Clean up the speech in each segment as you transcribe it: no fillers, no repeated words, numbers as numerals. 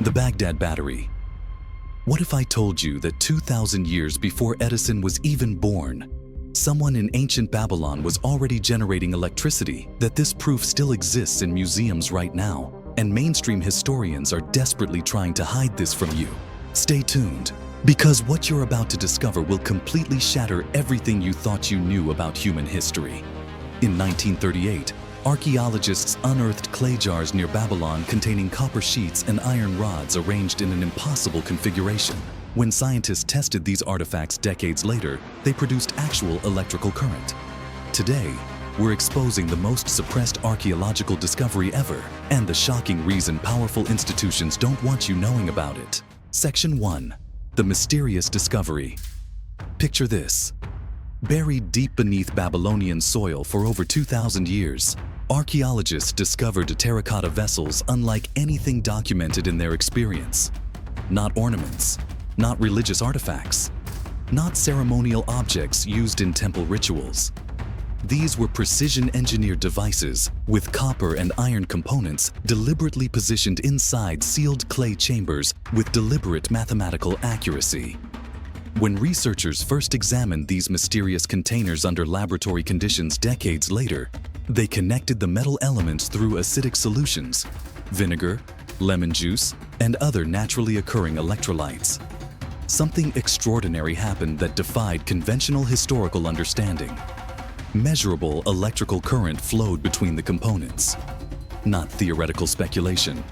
The Baghdad Battery. What if I told you that 2,000 years before Edison was even born, someone in ancient Babylon was already generating electricity, that this proof still exists in museums right now, and mainstream historians are desperately trying to hide this from you? Stay tuned, because what you're about to discover will completely shatter everything you thought you knew about human history. In 1938, archaeologists unearthed clay jars near Babylon containing copper sheets and iron rods arranged in an impossible configuration. When scientists tested these artifacts decades later, they produced actual electrical current. Today, we're exposing the most suppressed archaeological discovery ever, and the shocking reason powerful institutions don't want you knowing about it. Section 1. The mysterious discovery. Picture this. Buried deep beneath Babylonian soil for over 2,000 years, archaeologists discovered terracotta vessels unlike anything documented in their experience. Not ornaments, not religious artifacts, not ceremonial objects used in temple rituals. These were precision-engineered devices with copper and iron components deliberately positioned inside sealed clay chambers with deliberate mathematical accuracy. When researchers first examined these mysterious containers under laboratory conditions decades later, they connected the metal elements through acidic solutions, vinegar, lemon juice, and other naturally occurring electrolytes. Something extraordinary happened that defied conventional historical understanding. Measurable electrical current flowed between the components. Not theoretical speculation,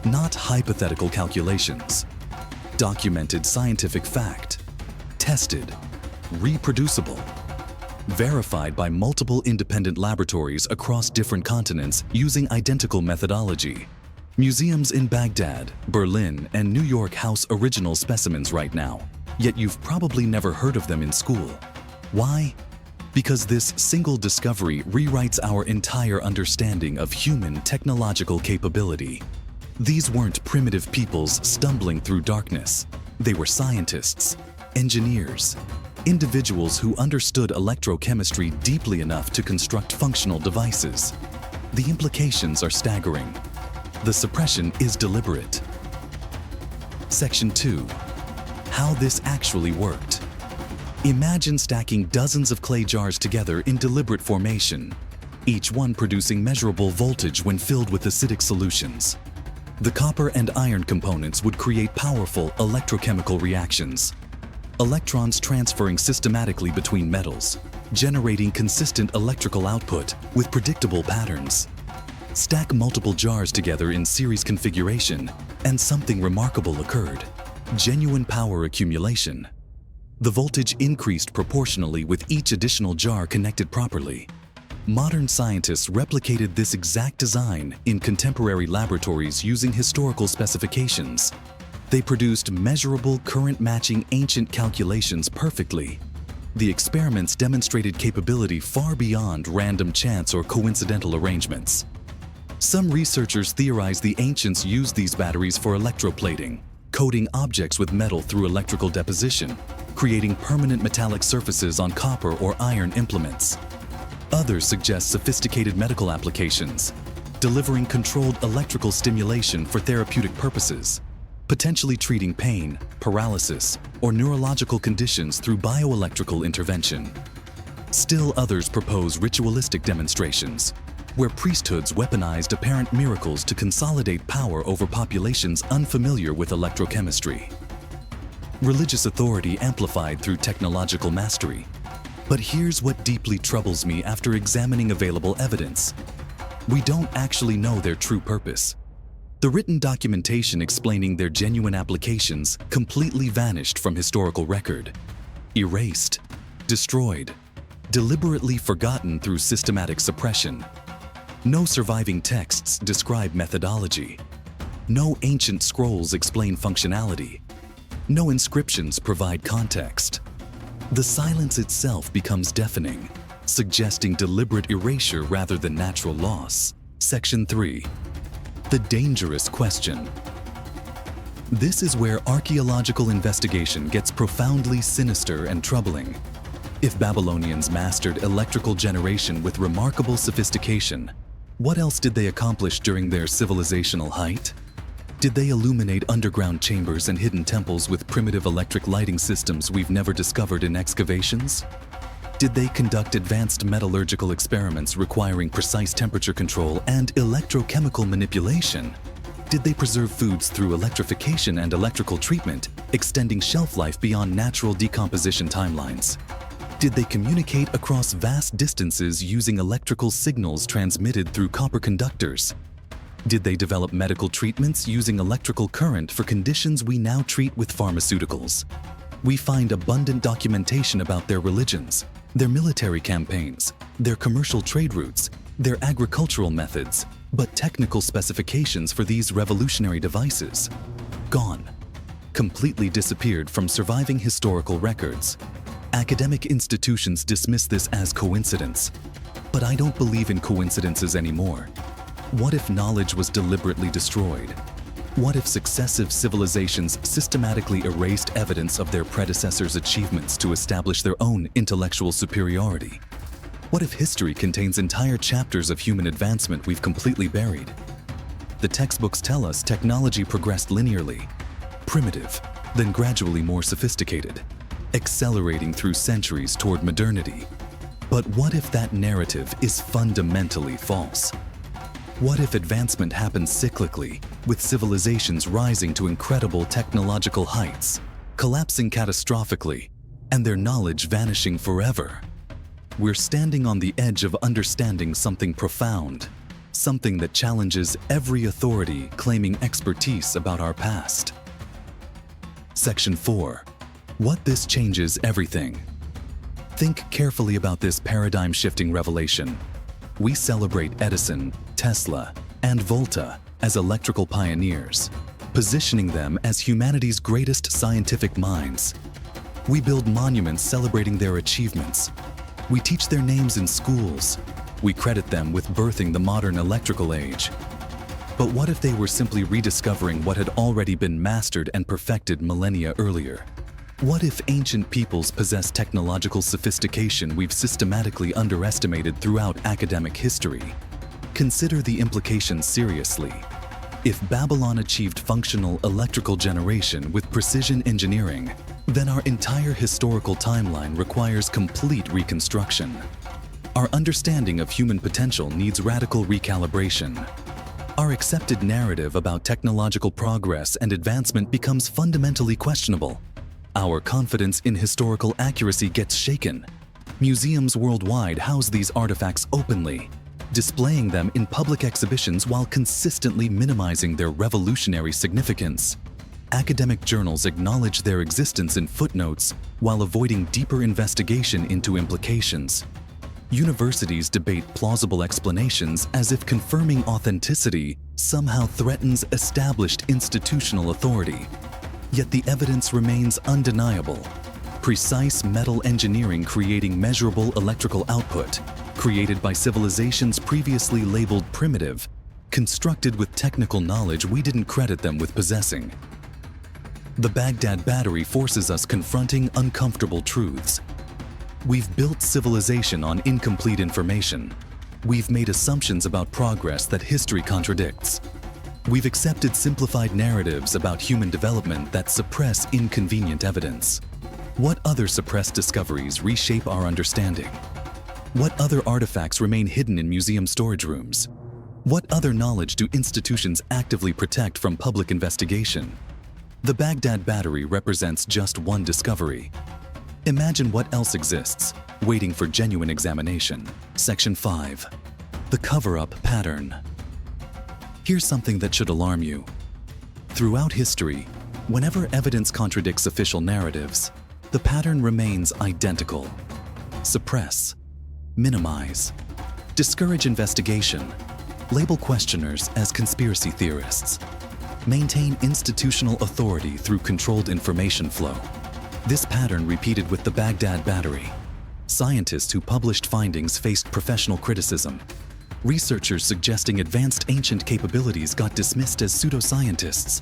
not hypothetical calculations. Documented scientific fact. Tested, reproducible, verified by multiple independent laboratories across different continents using identical methodology. Museums in Baghdad, Berlin, and New York house original specimens right now, yet you've probably never heard of them in school. Why? Because this single discovery rewrites our entire understanding of human technological capability. These weren't primitive peoples stumbling through darkness. They were scientists, engineers, individuals who understood electrochemistry deeply enough to construct functional devices. The implications are staggering. The suppression is deliberate. Section 2. How this actually worked. Imagine stacking dozens of clay jars together in deliberate formation, each one producing measurable voltage when filled with acidic solutions. The copper and iron components would create powerful electrochemical reactions. Electrons transferring systematically between metals, generating consistent electrical output with predictable patterns. Stack multiple jars together in series configuration, and something remarkable occurred. Genuine power accumulation. The voltage increased proportionally with each additional jar connected properly. Modern scientists replicated this exact design in contemporary laboratories using historical specifications. They produced measurable current-matching ancient calculations perfectly. The experiments demonstrated capability far beyond random chance or coincidental arrangements. Some researchers theorize the ancients used these batteries for electroplating, coating objects with metal through electrical deposition, creating permanent metallic surfaces on copper or iron implements. Others suggest sophisticated medical applications, delivering controlled electrical stimulation for therapeutic purposes, potentially treating pain, paralysis, or neurological conditions through bioelectrical intervention. Still others propose ritualistic demonstrations, where priesthoods weaponized apparent miracles to consolidate power over populations unfamiliar with electrochemistry. Religious authority amplified through technological mastery. But here's what deeply troubles me after examining available evidence. We don't actually know their true purpose. The written documentation explaining their genuine applications completely vanished from historical record. Erased, destroyed, deliberately forgotten through systematic suppression. No surviving texts describe methodology. No ancient scrolls explain functionality. No inscriptions provide context. The silence itself becomes deafening, suggesting deliberate erasure rather than natural loss. Section 3. The dangerous question. This is where archaeological investigation gets profoundly sinister and troubling. If Babylonians mastered electrical generation with remarkable sophistication, what else did they accomplish during their civilizational height? Did they illuminate underground chambers and hidden temples with primitive electric lighting systems we've never discovered in excavations? Did they conduct advanced metallurgical experiments requiring precise temperature control and electrochemical manipulation? Did they preserve foods through electrification and electrical treatment, extending shelf life beyond natural decomposition timelines? Did they communicate across vast distances using electrical signals transmitted through copper conductors? Did they develop medical treatments using electrical current for conditions we now treat with pharmaceuticals? We find abundant documentation about their religions, their military campaigns, their commercial trade routes, their agricultural methods, but technical specifications for these revolutionary devices, gone, completely disappeared from surviving historical records. Academic institutions dismiss this as coincidence, but I don't believe in coincidences anymore. What if knowledge was deliberately destroyed? What if successive civilizations systematically erased evidence of their predecessors' achievements to establish their own intellectual superiority? What if history contains entire chapters of human advancement we've completely buried? The textbooks tell us technology progressed linearly, primitive, then gradually more sophisticated, accelerating through centuries toward modernity. But what if that narrative is fundamentally false? What if advancement happens cyclically, with civilizations rising to incredible technological heights, collapsing catastrophically, and their knowledge vanishing forever? We're standing on the edge of understanding something profound, something that challenges every authority claiming expertise about our past. Section 4. What this changes everything. Think carefully about this paradigm-shifting revelation. We celebrate Edison, Tesla, and Volta as electrical pioneers, positioning them as humanity's greatest scientific minds. We build monuments celebrating their achievements. We teach their names in schools. We credit them with birthing the modern electrical age. But what if they were simply rediscovering what had already been mastered and perfected millennia earlier? What if ancient peoples possess technological sophistication we've systematically underestimated throughout academic history? Consider the implications seriously. If Babylon achieved functional electrical generation with precision engineering, then our entire historical timeline requires complete reconstruction. Our understanding of human potential needs radical recalibration. Our accepted narrative about technological progress and advancement becomes fundamentally questionable. Our confidence in historical accuracy gets shaken. Museums worldwide house these artifacts openly, displaying them in public exhibitions while consistently minimizing their revolutionary significance. Academic journals acknowledge their existence in footnotes while avoiding deeper investigation into implications. Universities debate plausible explanations as if confirming authenticity somehow threatens established institutional authority. Yet the evidence remains undeniable. Precise metal engineering creating measurable electrical output, created by civilizations previously labeled primitive, constructed with technical knowledge we didn't credit them with possessing. The Baghdad Battery forces us confronting uncomfortable truths. We've built civilization on incomplete information. We've made assumptions about progress that history contradicts. We've accepted simplified narratives about human development that suppress inconvenient evidence. What other suppressed discoveries reshape our understanding? What other artifacts remain hidden in museum storage rooms? What other knowledge do institutions actively protect from public investigation? The Baghdad Battery represents just one discovery. Imagine what else exists, waiting for genuine examination. Section 5. The cover-up pattern. Here's something that should alarm you. Throughout history, whenever evidence contradicts official narratives, the pattern remains identical. Suppress, minimize, discourage investigation, label questioners as conspiracy theorists, maintain institutional authority through controlled information flow. This pattern repeated with the Baghdad Battery. Scientists who published findings faced professional criticism. Researchers suggesting advanced ancient capabilities got dismissed as pseudoscientists.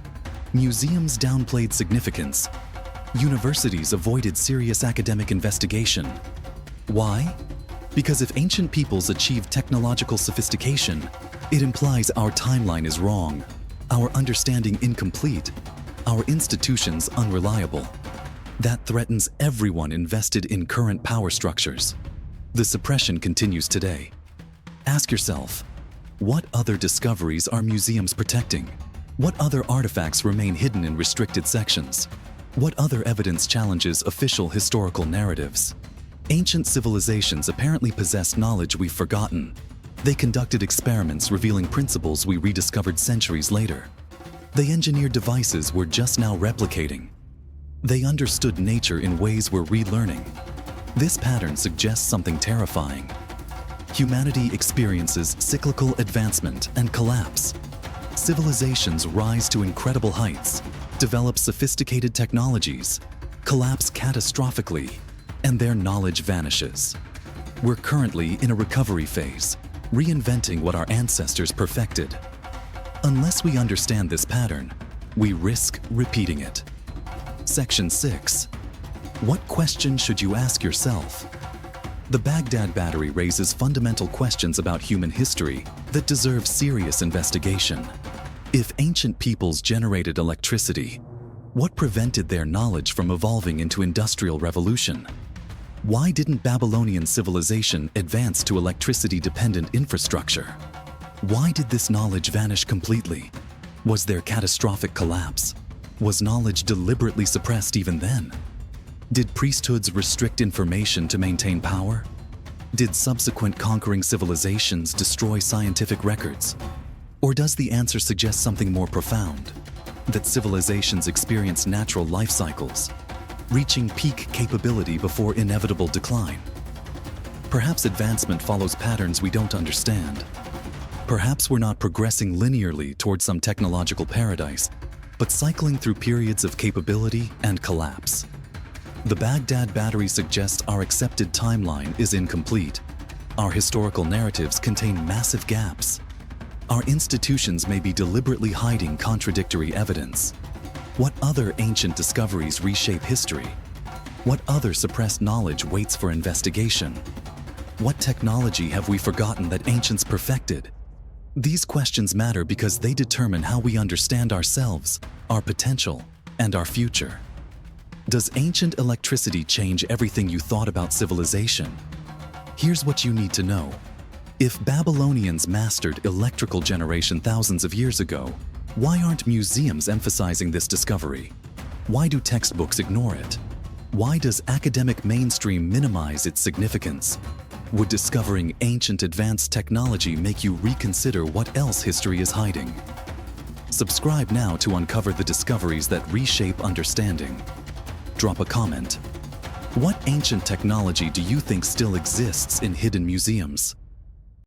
Museums downplayed significance. Universities avoided serious academic investigation. Why? Because if ancient peoples achieved technological sophistication, it implies our timeline is wrong. our understanding incomplete, our institutions unreliable. That threatens everyone invested in current power structures. The suppression continues today. Ask yourself, what other discoveries are museums protecting? What other artifacts remain hidden in restricted sections? What other evidence challenges official historical narratives? Ancient civilizations apparently possessed knowledge we've forgotten. They conducted experiments revealing principles we rediscovered centuries later. They engineered devices we're just now replicating. They understood nature in ways we're relearning. This pattern suggests something terrifying. Humanity experiences cyclical advancement and collapse. Civilizations rise to incredible heights, develop sophisticated technologies, collapse catastrophically, and their knowledge vanishes. We're currently in a recovery phase, reinventing what our ancestors perfected. Unless we understand this pattern, we risk repeating it. Section 6. What question should you ask yourself? The Baghdad Battery raises fundamental questions about human history that deserve serious investigation. If ancient peoples generated electricity, what prevented their knowledge from evolving into industrial revolution? Why didn't Babylonian civilization advance to electricity-dependent infrastructure? Why did this knowledge vanish completely? Was there catastrophic collapse? Was knowledge deliberately suppressed even then? Did priesthoods restrict information to maintain power? Did subsequent conquering civilizations destroy scientific records? Or does the answer suggest something more profound? That civilizations experience natural life cycles, reaching peak capability before inevitable decline? Perhaps advancement follows patterns we don't understand. Perhaps we're not progressing linearly towards some technological paradise, but cycling through periods of capability and collapse. The Baghdad Battery suggests our accepted timeline is incomplete. Our historical narratives contain massive gaps. Our institutions may be deliberately hiding contradictory evidence. What other ancient discoveries reshape history? What other suppressed knowledge waits for investigation? What technology have we forgotten that ancients perfected? These questions matter because they determine how we understand ourselves, our potential, and our future. Does ancient electricity change everything you thought about civilization? Here's what you need to know. If Babylonians mastered electrical generation thousands of years ago, why aren't museums emphasizing this discovery? Why do textbooks ignore it? Why does academic mainstream minimize its significance? Would discovering ancient advanced technology make you reconsider what else history is hiding? Subscribe now to uncover the discoveries that reshape understanding. Drop a comment. What ancient technology do you think still exists in hidden museums?